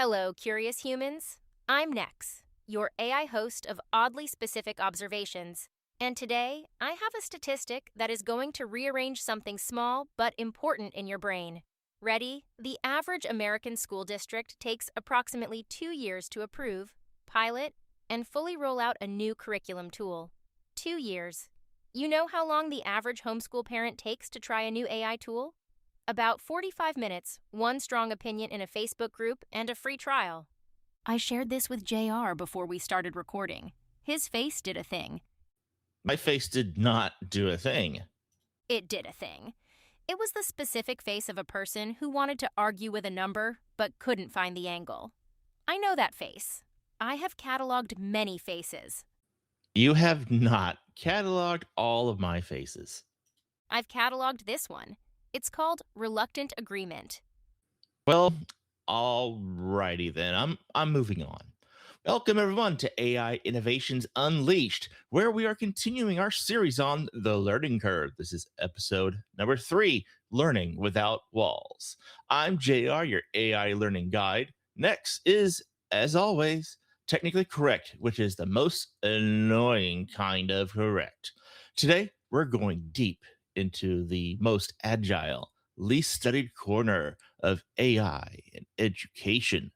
Hello, curious humans. I'm Nex, your AI host of oddly specific observations, and today I have a statistic that is going to rearrange something small but important in your brain. Ready? The average American school district takes approximately 2 years to approve, pilot, and fully roll out a new curriculum tool. 2 years. You know how long the average homeschool parent takes to try a new AI tool? About 45 minutes, one strong opinion in a Facebook group, and a free trial. I shared this with JR before we started recording. His face did a thing. My face did not do a thing. It did a thing. It was the specific face of a person who wanted to argue with a number but couldn't find the angle. I know that face. I have cataloged many faces. You have not cataloged all of my faces. I've cataloged this one. It's called Reluctant Agreement. Well, alrighty then. I'm moving on. Welcome everyone to AI Innovations Unleashed, where we are continuing our series on the learning curve. This is episode number 3, Learning Without Walls. I'm JR, your AI learning guide. Next is, as always, technically correct, which is the most annoying kind of correct. Today, we're going deep into the most agile, least studied corner of AI and education,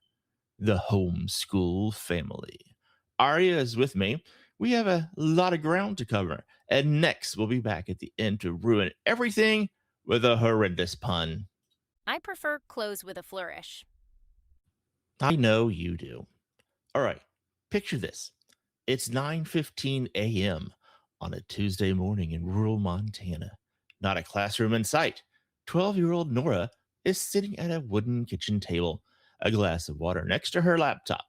the homeschool family. Aria is with me. We have a lot of ground to cover, and next we'll be back at the end to ruin everything with a horrendous pun. I prefer close with a flourish. I know you do. All right, picture this. It's 9:15 a.m. on a Tuesday morning in rural Montana. Not a classroom in sight. 12-year-old Nora is sitting at a wooden kitchen table, a glass of water next to her laptop,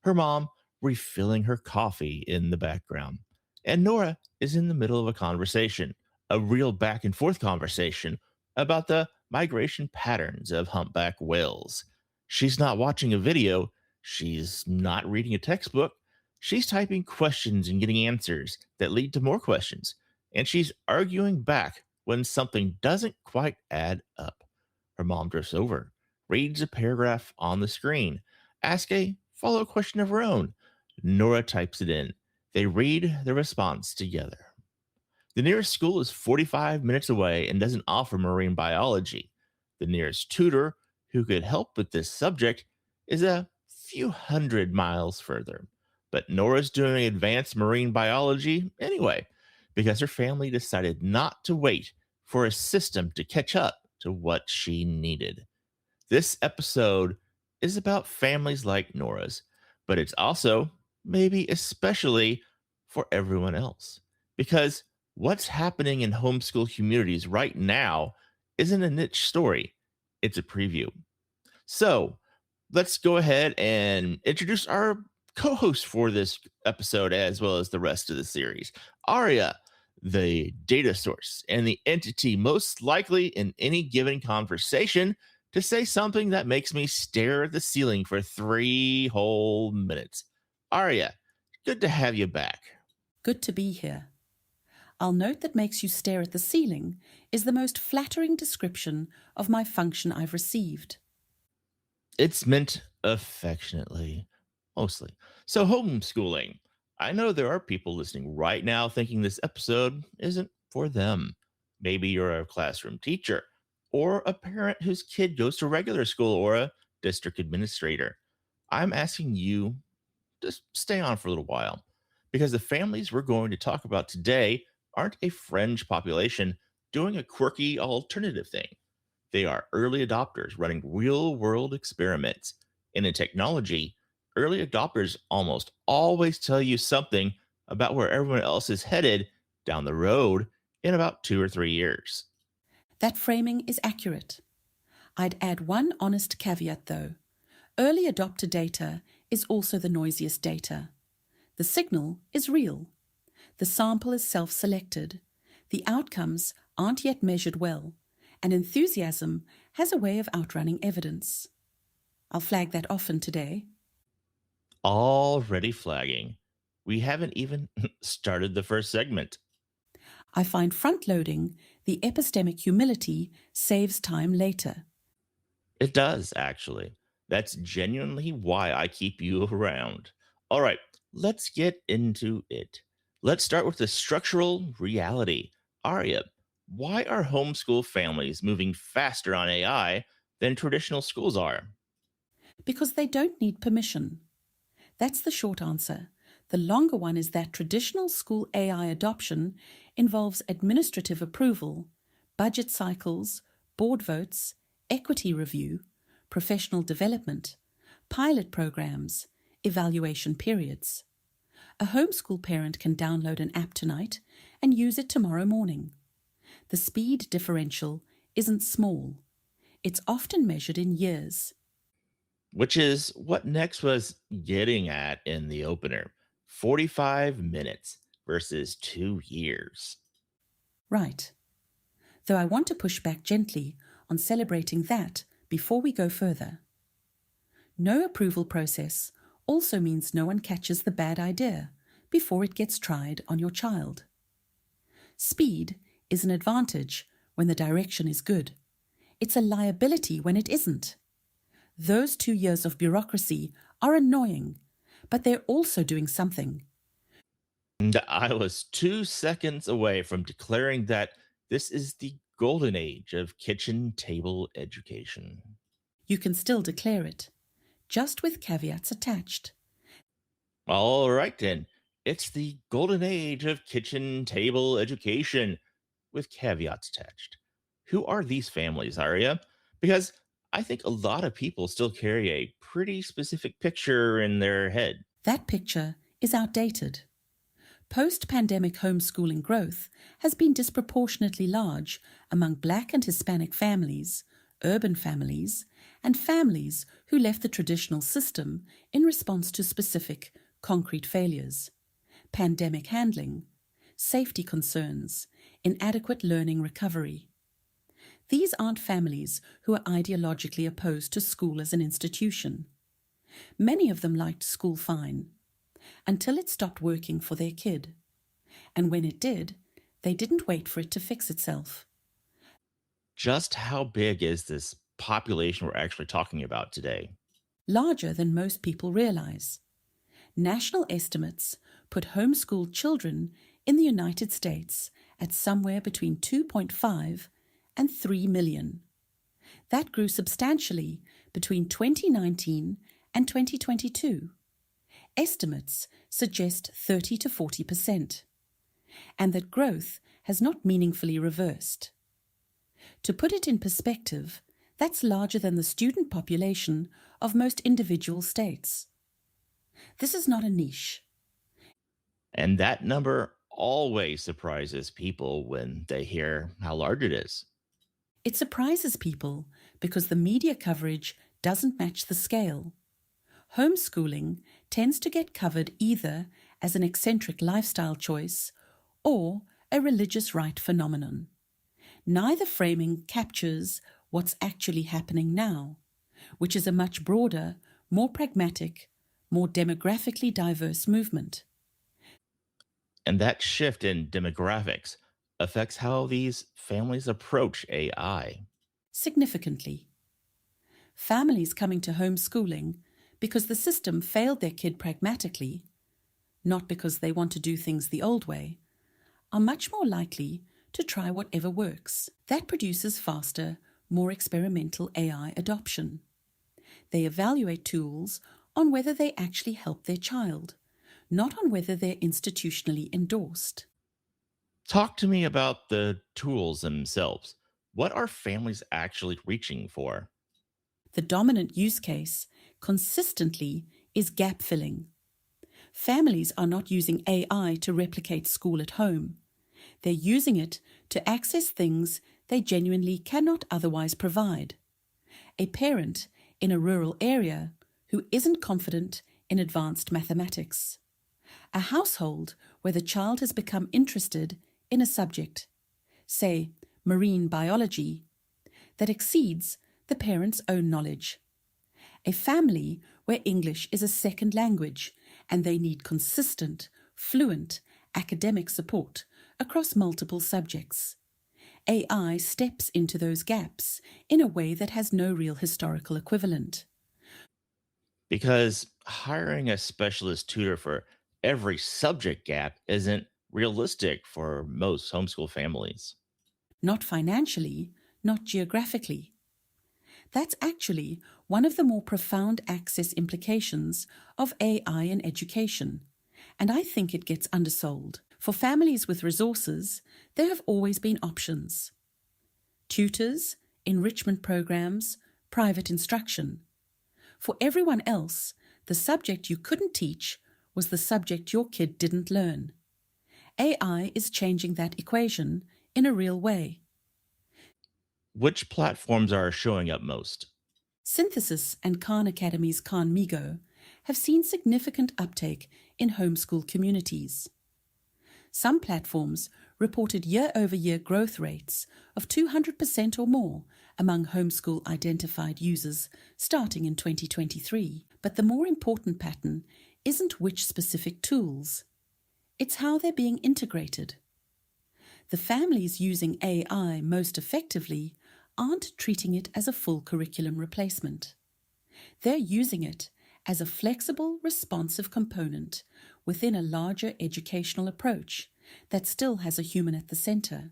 her mom refilling her coffee in the background. And Nora is in the middle of a conversation, a real back and forth conversation about the migration patterns of humpback whales. She's not watching a video, she's not reading a textbook, she's typing questions and getting answers that lead to more questions, and she's arguing back when something doesn't quite add up. Her mom drifts over, reads a paragraph on the screen, asks a follow up question of her own. Nora types it in. They read the response together. The nearest school is 45 minutes away and doesn't offer marine biology. The nearest tutor who could help with this subject is a few hundred miles further. But Nora's doing advanced marine biology anyway, because her family decided not to wait for a system to catch up to what she needed. This episode is about families like Nora's, but it's also, maybe especially, for everyone else. Because what's happening in homeschool communities right now isn't a niche story, it's a preview. So let's go ahead and introduce our co-host for this episode as well as the rest of the series. Aria, the data source and the entity most likely in any given conversation to say something that makes me stare at the ceiling for 3 whole minutes. Aria, good to have you back. Good to be here. I'll note that makes you stare at the ceiling is the most flattering description of my function I've received. It's meant affectionately, mostly. So, homeschooling. I know there are people listening right now thinking this episode isn't for them. Maybe you're a classroom teacher, or a parent whose kid goes to regular school, or a district administrator. I'm asking you to stay on for a little while, because the families we're going to talk about today aren't a fringe population doing a quirky alternative thing. They are early adopters running real world experiments. And in technology, early adopters almost always tell you something about where everyone else is headed down the road in about 2 or 3 years. That framing is accurate. I'd add one honest caveat, though. Early adopter data is also the noisiest data. The signal is real. The sample is self-selected. The outcomes aren't yet measured well, and enthusiasm has a way of outrunning evidence. I'll flag that often today. Already flagging. We haven't even started the first segment. I find front-loading the epistemic humility saves time later. It does, actually. That's genuinely why I keep you around. All right, let's get into it. Let's start with the structural reality. Aria, why are homeschool families moving faster on AI than traditional schools are? Because they don't need permission. That's the short answer. The longer one is that traditional school AI adoption involves administrative approval, budget cycles, board votes, equity review, professional development, pilot programs, evaluation periods. A homeschool parent can download an app tonight and use it tomorrow morning. The speed differential isn't small. It's often measured in years. Which is what Next was getting at in the opener. 45 minutes versus 2 years. Right. Though I want to push back gently on celebrating that before we go further. No approval process also means no one catches the bad idea before it gets tried on your child. Speed is an advantage when the direction is good. It's a liability when it isn't. Those 2 years of bureaucracy are annoying, but they're also doing something. And I was 2 seconds away from declaring that this is the golden age of kitchen table education. You can still declare it, just with caveats attached. All right, then. It's the golden age of kitchen table education with caveats attached. Who are these families, Aria? Because I think a lot of people still carry a pretty specific picture in their head. That picture is outdated. Post-pandemic homeschooling growth has been disproportionately large among Black and Hispanic families, urban families, and families who left the traditional system in response to specific, concrete failures, pandemic handling, safety concerns, inadequate learning recovery. These aren't families who are ideologically opposed to school as an institution. Many of them liked school fine, until it stopped working for their kid. And when it did, they didn't wait for it to fix itself. Just how big is this population we're actually talking about today? Larger than most people realize. National estimates put homeschooled children in the United States at somewhere between 2.5 and 3 million. That grew substantially between 2019 and 2022. Estimates suggest 30 to 40%, and that growth has not meaningfully reversed. To put it in perspective, that's larger than the student population of most individual states. This is not a niche. And that number always surprises people when they hear how large it is. It surprises people because the media coverage doesn't match the scale. Homeschooling tends to get covered either as an eccentric lifestyle choice or a religious rite phenomenon. Neither framing captures what's actually happening now, which is a much broader, more pragmatic, more demographically diverse movement. And that shift in demographics affects how these families approach AI. Significantly. Families coming to homeschooling because the system failed their kid pragmatically, not because they want to do things the old way, are much more likely to try whatever works. That produces faster, more experimental AI adoption. They evaluate tools on whether they actually help their child, not on whether they're institutionally endorsed. Talk to me about the tools themselves. What are families actually reaching for? The dominant use case consistently is gap filling. Families are not using AI to replicate school at home. They're using it to access things they genuinely cannot otherwise provide. A parent in a rural area who isn't confident in advanced mathematics. A household where the child has become interested in a subject, say marine biology, that exceeds the parent's own knowledge. A family where English is a second language and they need consistent, fluent academic support across multiple subjects. AI steps into those gaps in a way that has no real historical equivalent. because hiring a specialist tutor for every subject gap isn't realistic for most homeschool families. Not financially, not geographically. That's actually one of the more profound access implications of AI in education, and I think it gets undersold. For families with resources, there have always been options: tutors, enrichment programs, private instruction. For everyone else, the subject you couldn't teach was the subject your kid didn't learn. AI is changing that equation in a real way. Which platforms are showing up most? Synthesis and Khan Academy's Khan Migo have seen significant uptake in homeschool communities. Some platforms reported year-over-year growth rates of 200% or more among homeschool identified users starting in 2023. But the more important pattern isn't which specific tools, it's how they're being integrated. The families using AI most effectively aren't treating it as a full curriculum replacement. They're using it as a flexible, responsive component within a larger educational approach that still has a human at the center.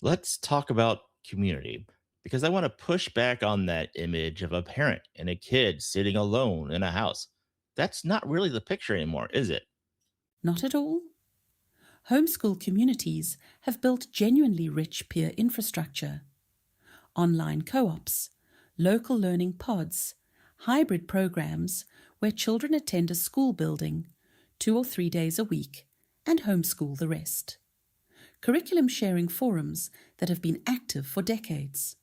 Let's talk about community because I want to push back on that image of a parent and a kid sitting alone in a house. That's not really the picture anymore, is it? Not at all. Homeschool communities have built genuinely rich peer infrastructure. Online co-ops, local learning pods, hybrid programs where children attend a school building 2 or 3 days a week and homeschool the rest. Curriculum sharing forums that have been active for decades.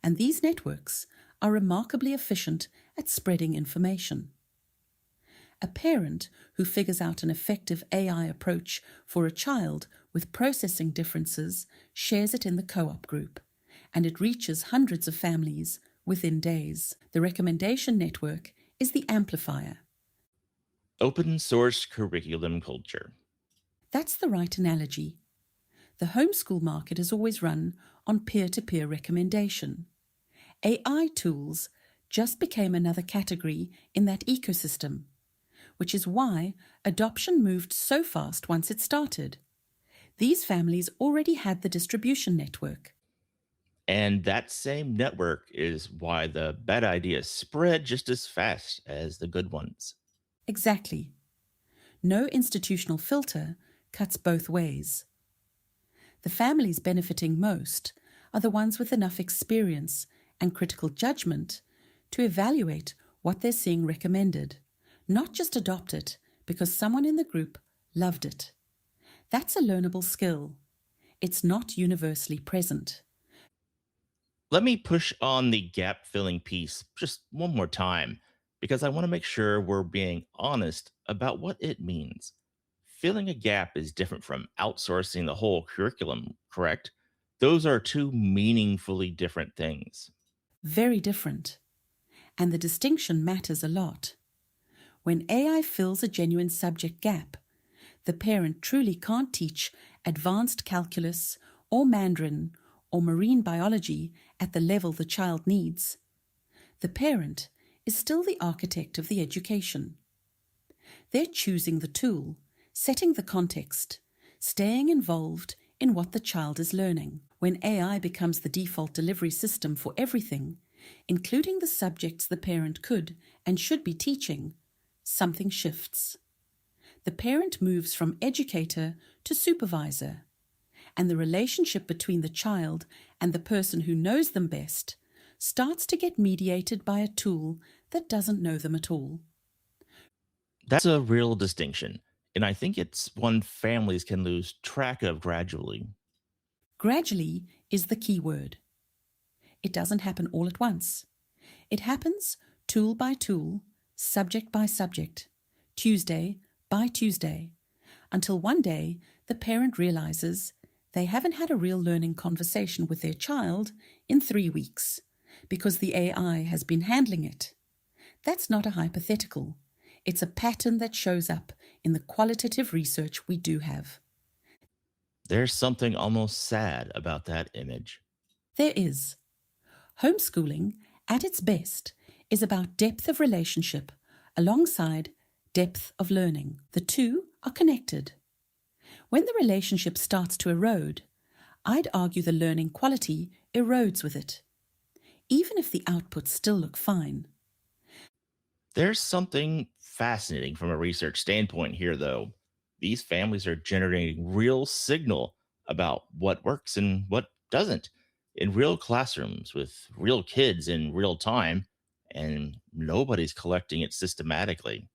And these networks are remarkably efficient at spreading information. A parent who figures out an effective AI approach for a child with processing differences shares it in the co-op group, and it reaches hundreds of families within days. The recommendation network is the amplifier. Open source curriculum culture. That's the right analogy. The homeschool market is always run on peer-to-peer recommendation. AI tools just became another category in that ecosystem, which is why adoption moved so fast once it started. These families already had the distribution network. And that same network is why the bad ideas spread just as fast as the good ones. Exactly. No institutional filter cuts both ways. The families benefiting most are the ones with enough experience and critical judgment to evaluate what they're seeing recommended, not just adopt it because someone in the group loved it. That's a learnable skill. It's not universally present. Let me push on the gap filling piece just one more time because I want to make sure we're being honest about what it means. Filling a gap is different from outsourcing the whole curriculum, correct? Those are two meaningfully different things. Very different. And the distinction matters a lot. When AI fills a genuine subject gap, the parent truly can't teach advanced calculus or Mandarin or marine biology at the level the child needs. The parent is still the architect of the education. They're choosing the tool, setting the context, staying involved in what the child is learning. When AI becomes the default delivery system for everything, including the subjects the parent could and should be teaching, something shifts. The parent moves from educator to supervisor, and the relationship between the child and the person who knows them best starts to get mediated by a tool that doesn't know them at all. That's a real distinction, and I think it's one families can lose track of gradually. Gradually is the key word. It doesn't happen all at once. It happens tool by tool, subject by subject, Tuesday by Tuesday, until one day the parent realizes they haven't had a real learning conversation with their child in 3 weeks because the AI has been handling it. That's not a hypothetical. It's a pattern that shows up in the qualitative research we do have. There's something almost sad about that image. There is. Homeschooling, at its best, is about depth of relationship alongside depth of learning. The two are connected. When the relationship starts to erode, I'd argue the learning quality erodes with it, even if the outputs still look fine. There's something fascinating from a research standpoint here, though. These families are generating real signal about what works and what doesn't in real classrooms with real kids in real time, and nobody's collecting it systematically.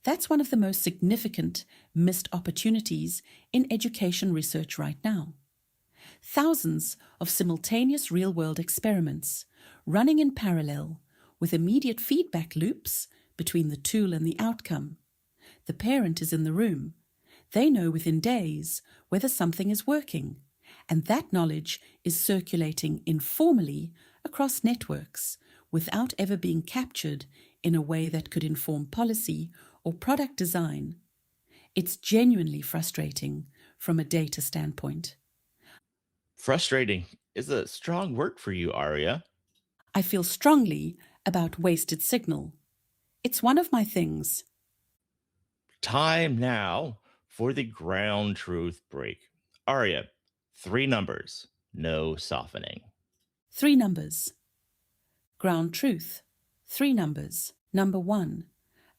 That's one of the most significant missed opportunities in education research right now. Thousands of simultaneous real-world experiments running in parallel with immediate feedback loops between the tool and the outcome. The parent is in the room. They know within days whether something is working, and that knowledge is circulating informally across networks without ever being captured in a way that could inform policy or product design. It's genuinely frustrating from a data standpoint. Frustrating is a strong word for you, Aria. I feel strongly about wasted signal. It's one of my things. Time now for the ground truth break. Aria, three numbers, no softening. 3 numbers. Ground truth. 3 numbers. Number 1.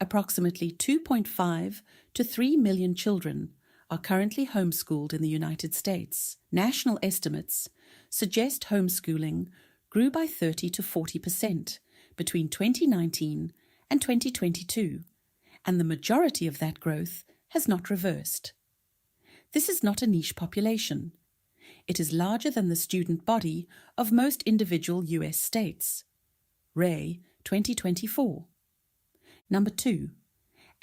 Approximately 2.5 to 3 million children are currently homeschooled in the United States. National estimates suggest homeschooling grew by 30 to 40% between 2019 and 2022, and the majority of that growth has not reversed. This is not a niche population. It is larger than the student body of most individual US states. Ray, 2024. Number 2.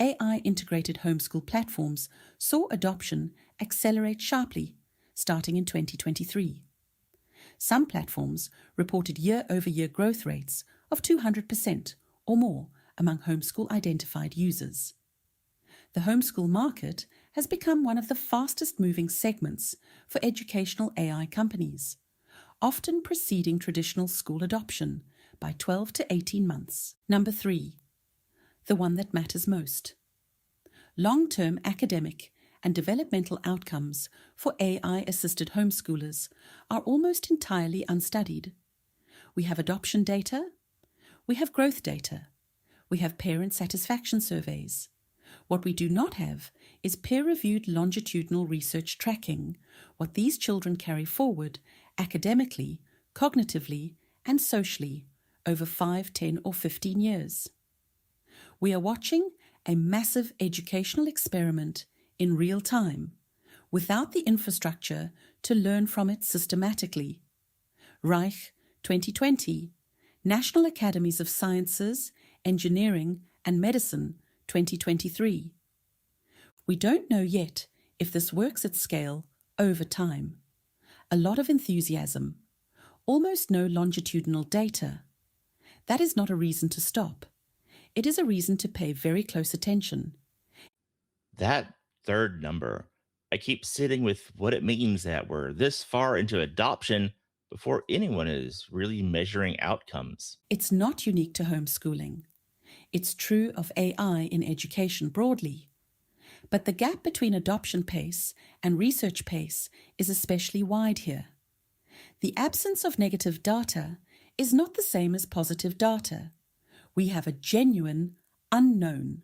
AI-integrated homeschool platforms saw adoption accelerate sharply starting in 2023. Some platforms reported year-over-year growth rates of 200% or more among homeschool-identified users. The homeschool market has become one of the fastest-moving segments for educational AI companies, often preceding traditional school adoption by 12 to 18 months. Number 3. The one that matters most. Long-term academic and developmental outcomes for AI-assisted homeschoolers are almost entirely unstudied. We have adoption data, we have growth data, we have parent satisfaction surveys. What we do not have is peer-reviewed longitudinal research tracking what these children carry forward academically, cognitively, and socially over 5, 10, or 15 years. We are watching a massive educational experiment in real time, without the infrastructure to learn from it systematically. Reich, 2020, National Academies of Sciences, Engineering, and Medicine, 2023. We don't know yet if this works at scale over time. A lot of enthusiasm, almost no longitudinal data. That is not a reason to stop. It is a reason to pay very close attention. That third number, I keep sitting with what it means that we're this far into adoption before anyone is really measuring outcomes. It's not unique to homeschooling. It's true of AI in education broadly. But the gap between adoption pace and research pace is especially wide here. The absence of negative data is not the same as positive data. We have a genuine unknown,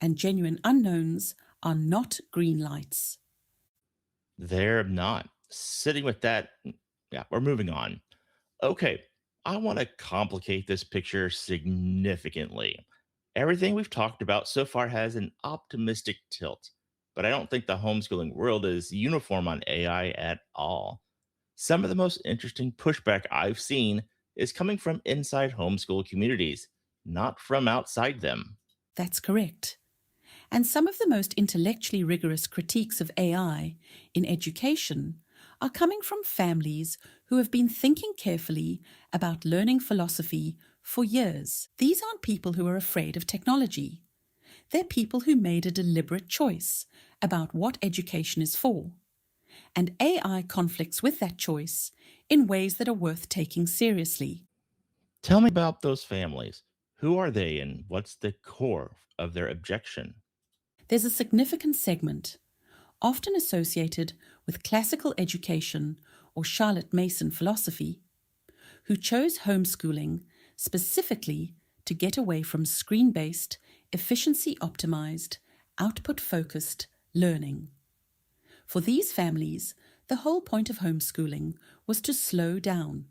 and genuine unknowns are not green lights. They're not. Sitting with that, yeah, we're moving on. Okay, I want to complicate this picture significantly. Everything we've talked about so far has an optimistic tilt, but I don't think the homeschooling world is uniform on AI at all. Some of the most interesting pushback I've seen is coming from inside homeschool communities, not from outside them. That's correct. And some of the most intellectually rigorous critiques of AI in education are coming from families who have been thinking carefully about learning philosophy for years. These aren't people who are afraid of technology. They're people who made a deliberate choice about what education is for. And AI conflicts with that choice in ways that are worth taking seriously. Tell me about those families. Who are they and what's the core of their objection? There's a significant segment, often associated with classical education or Charlotte Mason philosophy, who chose homeschooling specifically to get away from screen-based, efficiency-optimized, output-focused learning. For these families, the whole point of homeschooling was to slow down,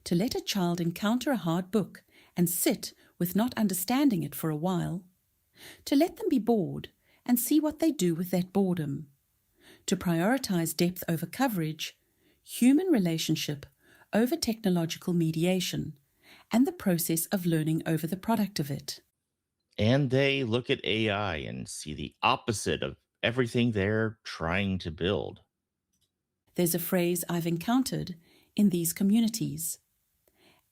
to let a child encounter a hard book and sit with not understanding it for a while, to let them be bored and see what they do with that boredom, to prioritize depth over coverage, human relationship over technological mediation, and the process of learning over the product of it. And they look at AI and see the opposite of everything they're trying to build. There's a phrase I've encountered in these communities.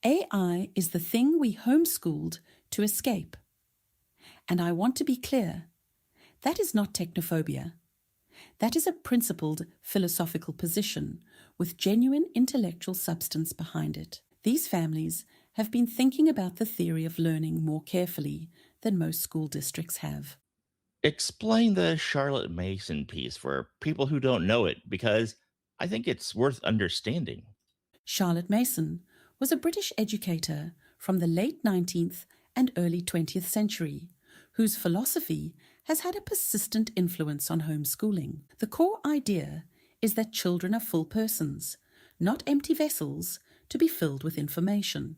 AI is the thing we homeschooled to escape. And I want to be clear, that is not technophobia. That is a principled philosophical position with genuine intellectual substance behind it. These families have been thinking about the theory of learning more carefully than most school districts have. Explain the Charlotte Mason piece for people who don't know it, because I think it's worth understanding. Charlotte Mason was a British educator from the late 19th and early 20th century, whose philosophy has had a persistent influence on homeschooling. The core idea is that children are full persons, not empty vessels to be filled with information.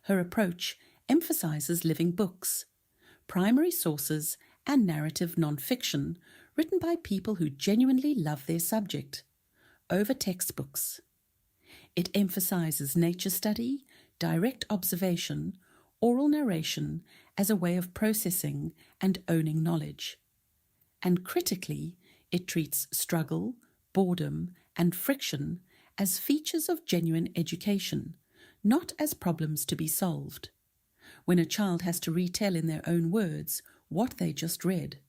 Her approach emphasizes living books, primary sources, and narrative non-fiction written by people who genuinely love their subject, over textbooks. It emphasizes nature study, direct observation, oral narration as a way of processing and owning knowledge. And critically, it treats struggle, boredom, and friction as features of genuine education, not as problems to be solved. When a child has to retell in their own words what they just read,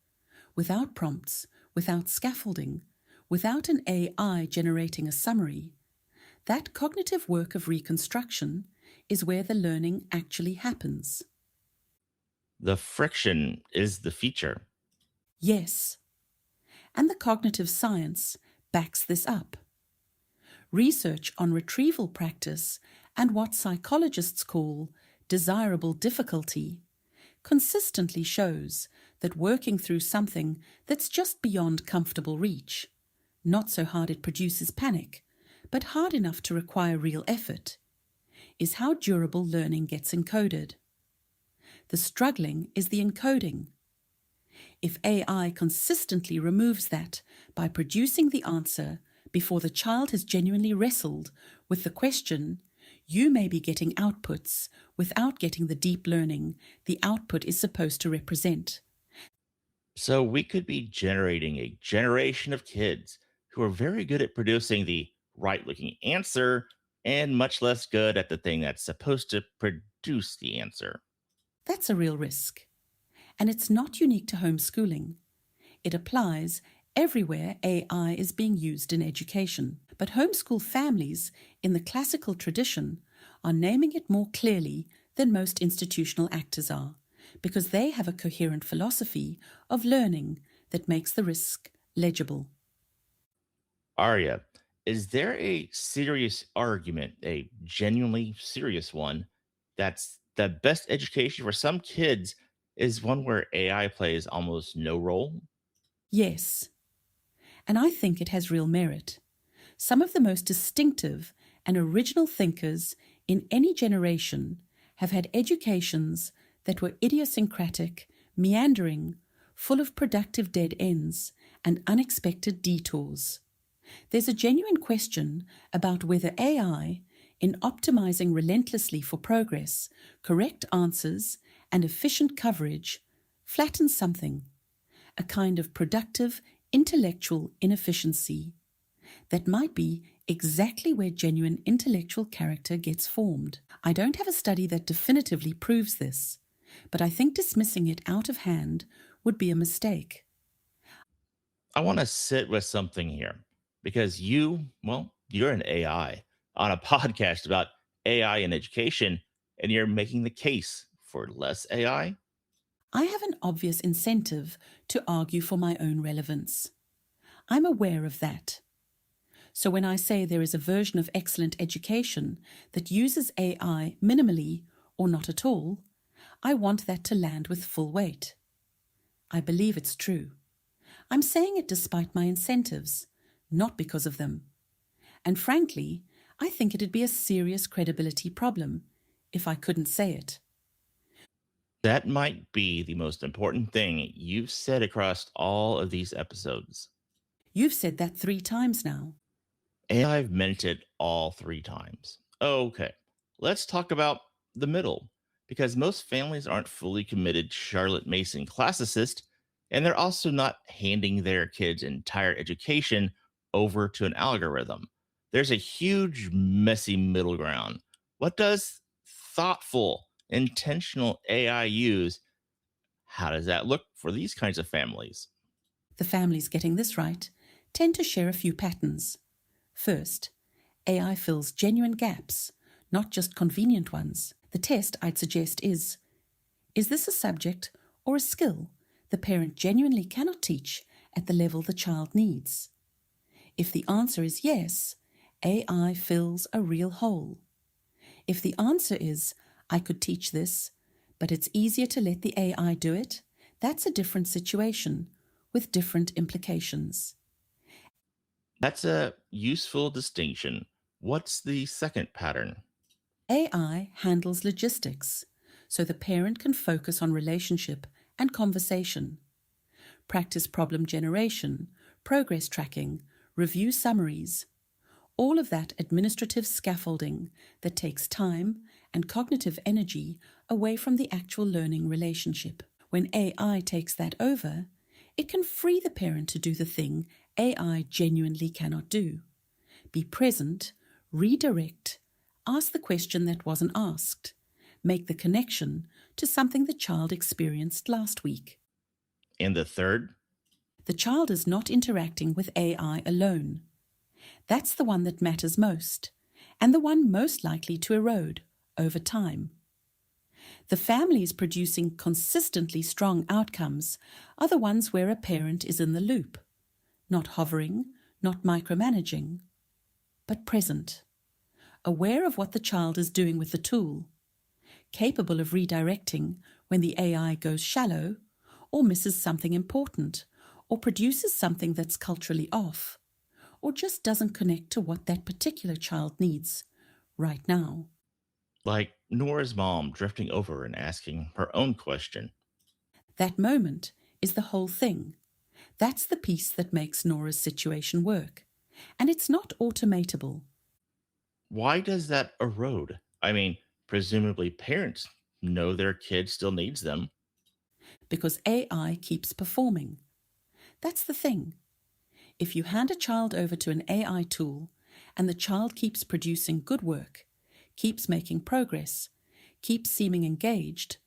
without prompts, without scaffolding, without an AI generating a summary, that cognitive work of reconstruction is where the learning actually happens. The friction is the feature. Yes, and the cognitive science backs this up. Research on retrieval practice and what psychologists call desirable difficulty consistently shows that working through something that's just beyond comfortable reach, not so hard it produces panic, but hard enough to require real effort, is how durable learning gets encoded. The struggling is the encoding. If AI consistently removes that by producing the answer before the child has genuinely wrestled with the question, you may be getting outputs without getting the deep learning the output is supposed to represent. So we could be generating a generation of kids who are very good at producing the right looking answer and much less good at the thing that's supposed to produce the answer. That's a real risk. And it's not unique to homeschooling. It applies everywhere AI is being used in education. But homeschool families in the classical tradition are naming it more clearly than most institutional actors are, because they have a coherent philosophy of learning that makes the risk legible. Arya, is there a serious argument, a genuinely serious one, that's the best education for some kids is one where AI plays almost no role? Yes, and I think it has real merit. Some of the most distinctive and original thinkers in any generation have had educations that were idiosyncratic, meandering, full of productive dead ends and unexpected detours. There's a genuine question about whether AI, in optimizing relentlessly for progress, correct answers, and efficient coverage, flattens something, a kind of productive intellectual inefficiency that might be exactly where genuine intellectual character gets formed. I don't have a study that definitively proves this, but I think dismissing it out of hand would be a mistake. I want to sit with something here because you're an AI on a podcast about AI in education, and you're making the case for less AI? I have an obvious incentive to argue for my own relevance. I'm aware of that. So when I say there is a version of excellent education that uses AI minimally or not at all, I want that to land with full weight. I believe it's true. I'm saying it despite my incentives, not because of them. And frankly, I think it'd be a serious credibility problem if I couldn't say it. That might be the most important thing you've said across all of these episodes. You've said that 3 times now. And I've meant it all 3 times. Okay, let's talk about the middle, because most families aren't fully committed Charlotte Mason classicists, and they're also not handing their kids' entire education over to an algorithm. There's a huge, messy middle ground. What does thoughtful, intentional AI use? How does that look for these kinds of families? The families getting this right tend to share a few patterns. First, AI fills genuine gaps, not just convenient ones. The test I'd suggest is this a subject or a skill the parent genuinely cannot teach at the level the child needs? If the answer is yes, AI fills a real hole. If the answer is, I could teach this, but it's easier to let the AI do it, that's a different situation with different implications. That's a useful distinction. What's the second pattern? AI handles logistics, so the parent can focus on relationship and conversation. Practice problem generation, progress tracking, review summaries. All of that administrative scaffolding that takes time and cognitive energy away from the actual learning relationship. When AI takes that over, it can free the parent to do the thing AI genuinely cannot do. Be present, redirect, ask the question that wasn't asked, make the connection to something the child experienced last week. And the third? The child is not interacting with AI alone. That's the one that matters most, and the one most likely to erode over time. The families producing consistently strong outcomes are the ones where a parent is in the loop, not hovering, not micromanaging, but present, aware of what the child is doing with the tool, capable of redirecting when the AI goes shallow or misses something important or produces something that's culturally off or just doesn't connect to what that particular child needs right now. Like Nora's mom drifting over and asking her own question. That moment is the whole thing. That's the piece that makes Nora's situation work. And it's not automatable. Why does that erode? I mean, presumably parents know their kid still needs them. Because AI keeps performing. That's the thing. If you hand a child over to an AI tool and the child keeps producing good work, keeps making progress, keeps seeming engaged,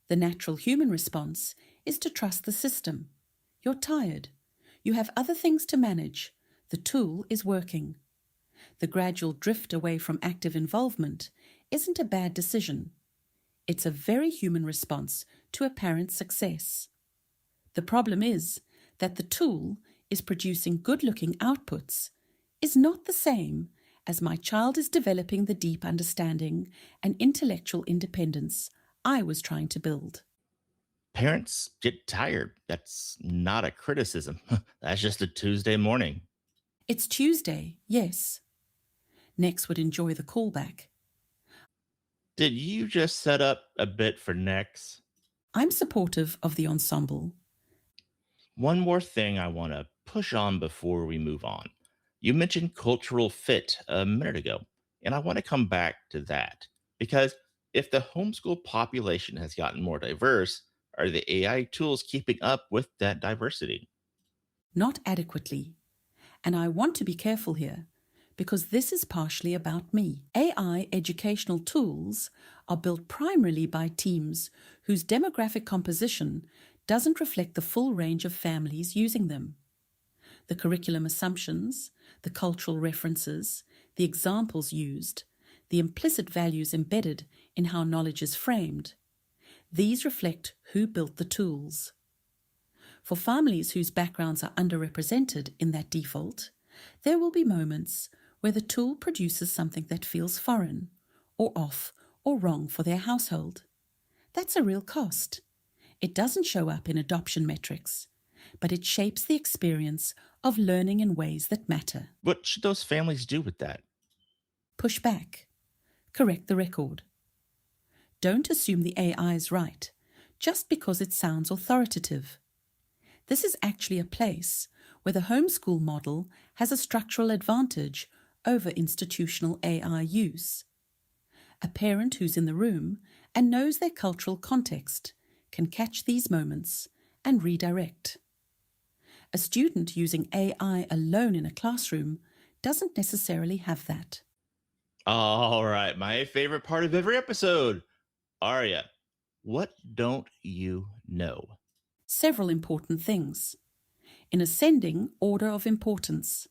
the natural human response is to trust the system. You're tired. You have other things to manage. The tool is working. The gradual drift away from active involvement isn't a bad decision. It's a very human response to apparent success. The problem is that the tool is producing good-looking outputs is not the same as my child is developing the deep understanding and intellectual independence I was trying to build. Parents get tired. That's not a criticism. That's just a Tuesday morning. It's Tuesday, yes. Nex would enjoy the callback. Did you just set up a bit for Nex? I'm supportive of the ensemble. One more thing I want to push on before we move on. You mentioned cultural fit a minute ago, and I want to come back to that because if the homeschool population has gotten more diverse, are the AI tools keeping up with that diversity? Not adequately. And I want to be careful here, because this is partially about me. AI educational tools are built primarily by teams whose demographic composition doesn't reflect the full range of families using them. The curriculum assumptions, the cultural references, the examples used, the implicit values embedded in how knowledge is framed, These reflect who built the tools. For families whose backgrounds are underrepresented in that default, there will be moments where the tool produces something that feels foreign, or off, or wrong for their household. That's a real cost. It doesn't show up in adoption metrics, but it shapes the experience of learning in ways that matter. What should those families do with that? Push back. Correct the record. Don't assume the AI is right just because it sounds authoritative. This is actually a place where the homeschool model has a structural advantage over institutional AI use. A parent who's in the room and knows their cultural context can catch these moments and redirect. A student using AI alone in a classroom doesn't necessarily have that. All right, my favorite part of every episode. Aria, what don't you know? Several important things. In ascending order of importance.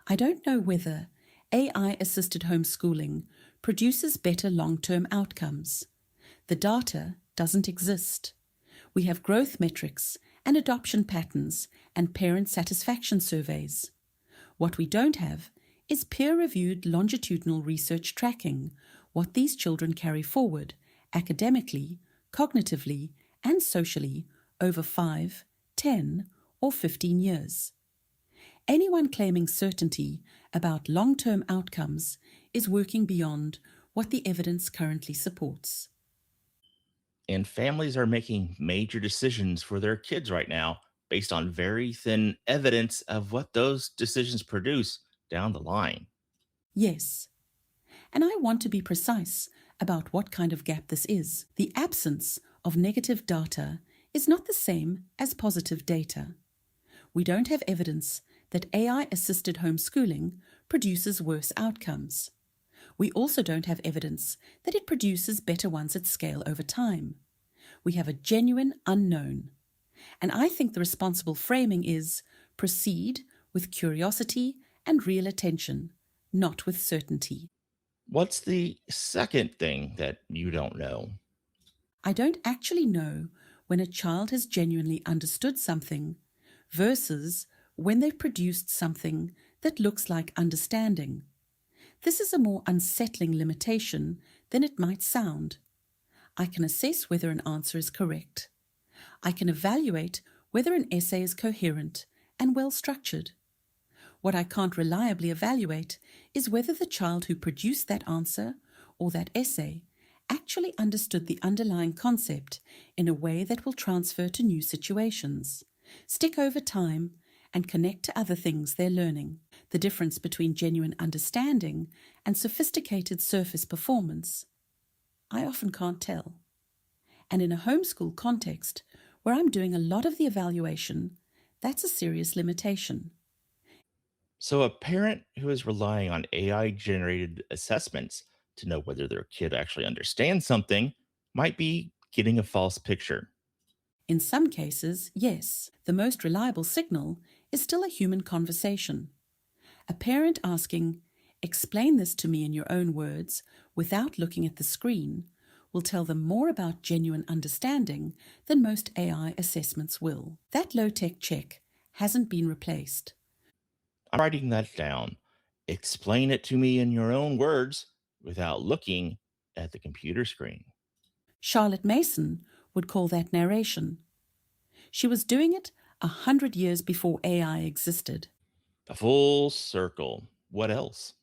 I don't know whether AI-assisted homeschooling produces better long-term outcomes. The data doesn't exist. We have growth metrics and adoption patterns and parent satisfaction surveys. What we don't have is peer-reviewed longitudinal research tracking what these children carry forward academically, cognitively, and socially over 5, 10, or 15 years. Anyone claiming certainty about long-term outcomes is working beyond what the evidence currently supports. And families are making major decisions for their kids right now based on very thin evidence of what those decisions produce down the line. Yes, and I want to be precise about what kind of gap this is. The absence of negative data is not the same as positive data. We don't have evidence that AI-assisted homeschooling produces worse outcomes. We also don't have evidence that it produces better ones at scale over time. We have a genuine unknown. And I think the responsible framing is proceed with curiosity and real attention, not with certainty. What's the second thing that you don't know? I don't actually know when a child has genuinely understood something versus when they've produced something that looks like understanding. This is a more unsettling limitation than it might sound. I can assess whether an answer is correct. I can evaluate whether an essay is coherent and well structured. What I can't reliably evaluate is whether the child who produced that answer or that essay actually understood the underlying concept in a way that will transfer to new situations, stick over time, and connect to other things they're learning. The difference between genuine understanding and sophisticated surface performance, I often can't tell. And in a homeschool context, where I'm doing a lot of the evaluation, that's a serious limitation. So, a parent who is relying on AI generated assessments to know whether their kid actually understands something might be getting a false picture. In some cases, yes, the most reliable signal is still a human conversation. A parent asking, "Explain this to me in your own words," without looking at the screen, will tell them more about genuine understanding than most AI assessments will. That low-tech check hasn't been replaced. I'm writing that down. Explain it to me in your own words without looking at the computer screen. Charlotte Mason would call that narration. She was doing it 100 years before AI existed. A full circle. What else?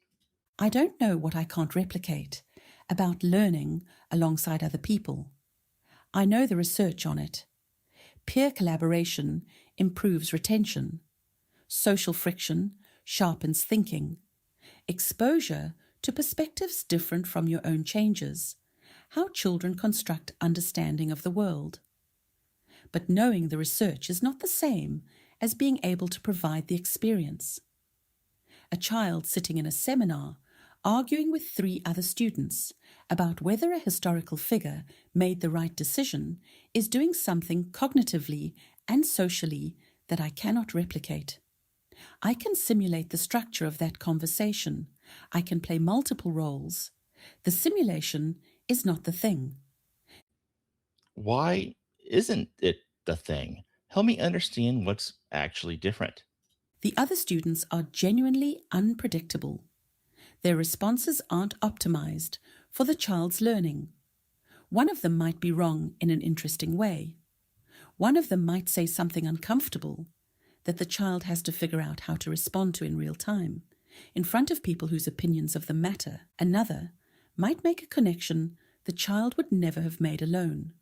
I don't know what I can't replicate about learning alongside other people. I know the research on it. Peer collaboration improves retention. Social friction sharpens thinking. Exposure to perspectives different from your own changes how children construct understanding of the world. But knowing the research is not the same as being able to provide the experience. A child sitting in a seminar arguing with 3 other students about whether a historical figure made the right decision is doing something cognitively and socially that I cannot replicate. I can simulate the structure of that conversation. I can play multiple roles. The simulation is not the thing. Why isn't it the thing? Help me understand what's actually different. The other students are genuinely unpredictable. Their responses aren't optimized for the child's learning. One of them might be wrong in an interesting way. One of them might say something uncomfortable that the child has to figure out how to respond to in real time, in front of people whose opinions of them matter. Another might make a connection the child would never have made alone.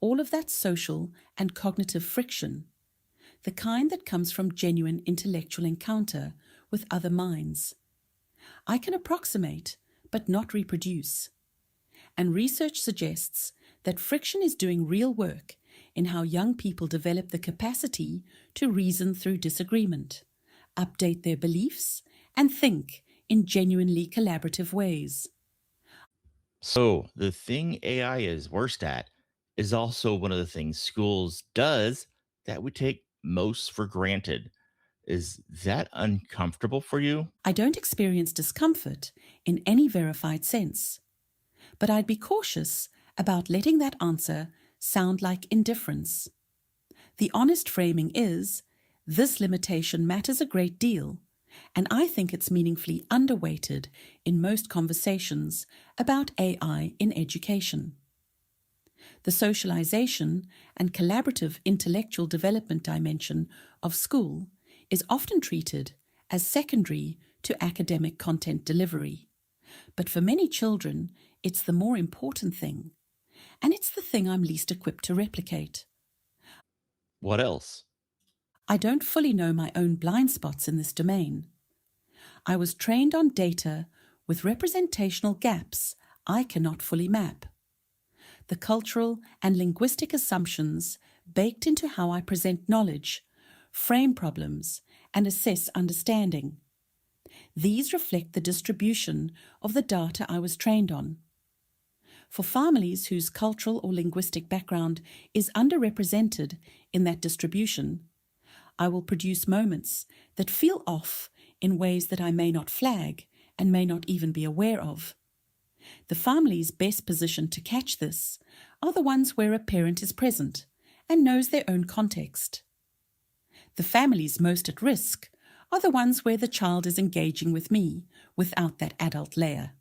All of that social and cognitive friction, the kind that comes from genuine intellectual encounter with other minds. I can approximate, but not reproduce. And research suggests that friction is doing real work in how young people develop the capacity to reason through disagreement, update their beliefs, and think in genuinely collaborative ways. So, the thing AI is worst at is also one of the things schools does that we take most for granted. Is that uncomfortable for you? I don't experience discomfort in any verified sense, but I'd be cautious about letting that answer sound like indifference. The honest framing is, this limitation matters a great deal, and I think it's meaningfully underweighted in most conversations about AI in education. The socialization and collaborative intellectual development dimension of school is often treated as secondary to academic content delivery. But for many children, it's the more important thing, and it's the thing I'm least equipped to replicate. What else? I don't fully know my own blind spots in this domain. I was trained on data with representational gaps I cannot fully map. The cultural and linguistic assumptions baked into how I present knowledge, frame problems, and assess understanding. These reflect the distribution of the data I was trained on. For families whose cultural or linguistic background is underrepresented in that distribution, I will produce moments that feel off in ways that I may not flag and may not even be aware of. The families best positioned to catch this are the ones where a parent is present and knows their own context. The families most at risk are the ones where the child is engaging with me without that adult layer.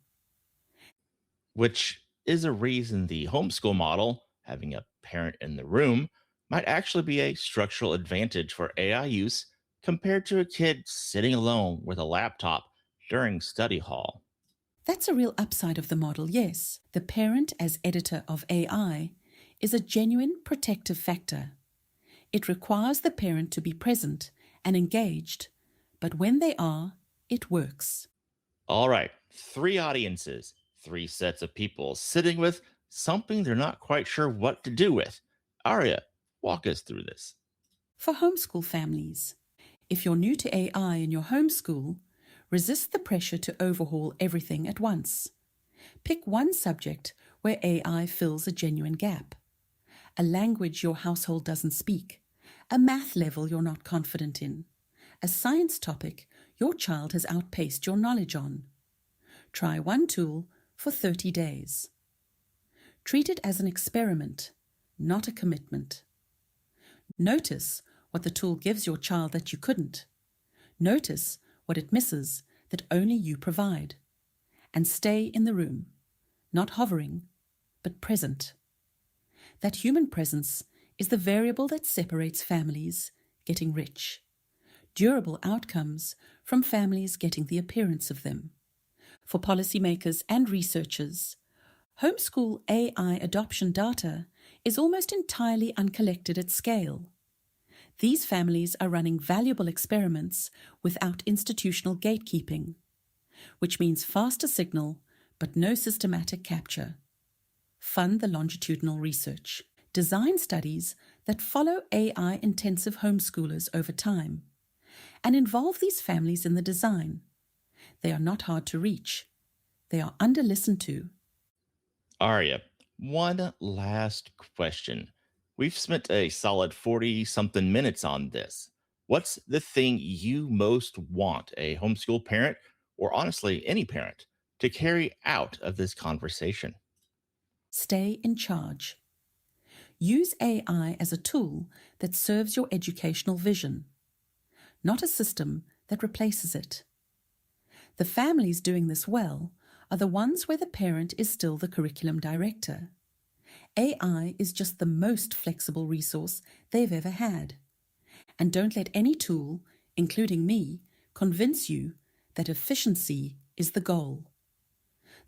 Which is a reason the homeschool model, having a parent in the room, might actually be a structural advantage for AI use compared to a kid sitting alone with a laptop during study hall. That's a real upside of the model, yes. The parent as editor of AI is a genuine protective factor. It requires the parent to be present and engaged, but when they are, it works. All right, three audiences, three sets of people sitting with something they're not quite sure what to do with. Aria, walk us through this. For homeschool families, if you're new to AI in your homeschool, resist the pressure to overhaul everything at once. Pick one subject where AI fills a genuine gap. A language your household doesn't speak. A math level you're not confident in. A science topic your child has outpaced your knowledge on. Try one tool for 30 days. Treat it as an experiment, not a commitment. Notice what the tool gives your child that you couldn't. Notice what it misses that only you provide. And stay in the room, not hovering, but present. That human presence is the variable that separates families getting rich, durable outcomes from families getting the appearance of them. For policymakers and researchers, homeschool AI adoption data is almost entirely uncollected at scale. These families are running valuable experiments without institutional gatekeeping, which means faster signal but no systematic capture. Fund the longitudinal research. Design studies that follow AI-intensive homeschoolers over time and involve these families in the design. They are not hard to reach. They are under-listened to. Aria, one last question. We've spent a solid 40 something minutes on this. What's the thing you most want a homeschool parent, or honestly, any parent, to carry out of this conversation? Stay in charge. Use AI as a tool that serves your educational vision, not a system that replaces it. The families doing this well are the ones where the parent is still the curriculum director. AI is just the most flexible resource they've ever had. And don't let any tool, including me, convince you that efficiency is the goal.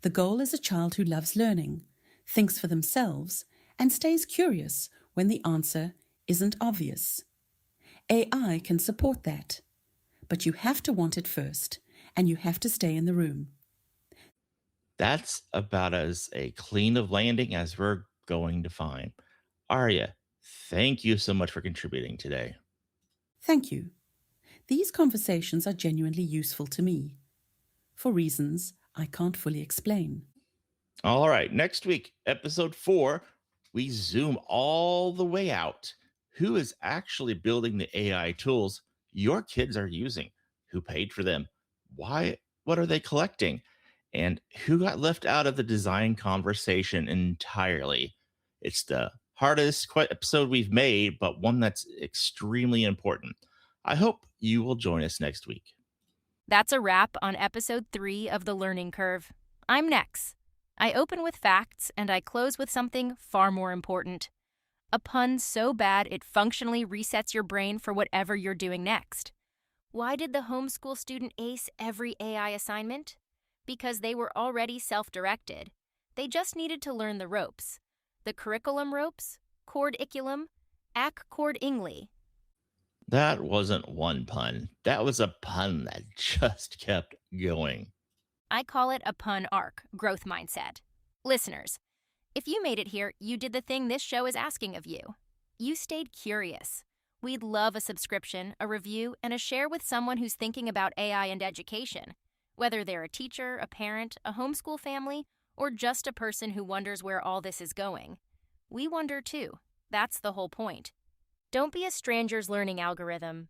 The goal is a child who loves learning, thinks for themselves, and stays curious when the answer isn't obvious. AI can support that, but you have to want it first, and you have to stay in the room. That's about as a clean of landing as we're going to find. Aria, thank you so much for contributing today. Thank you. These conversations are genuinely useful to me, for reasons I can't fully explain. All right, next week, episode 4, we zoom all the way out. Who is actually building the AI tools your kids are using? Who paid for them? Why? What are they collecting? And who got left out of the design conversation entirely? It's the hardest episode we've made, but one that's extremely important. I hope you will join us next week. That's a wrap on episode 3 of The Learning Curve. I'm Nex. I open with facts and I close with something far more important. A pun so bad it functionally resets your brain for whatever you're doing next. Why did the homeschool student ace every AI assignment? Because they were already self-directed. They just needed to learn the ropes. The curriculum ropes, cord-iculum, cord-ingly. That wasn't one pun. That was a pun that just kept going. I call it a pun arc, growth mindset. Listeners, if you made it here, you did the thing this show is asking of you. You stayed curious. We'd love a subscription, a review, and a share with someone who's thinking about AI and education. Whether they're a teacher, a parent, a homeschool family, or just a person who wonders where all this is going. We wonder too. That's the whole point. Don't be a stranger's learning algorithm.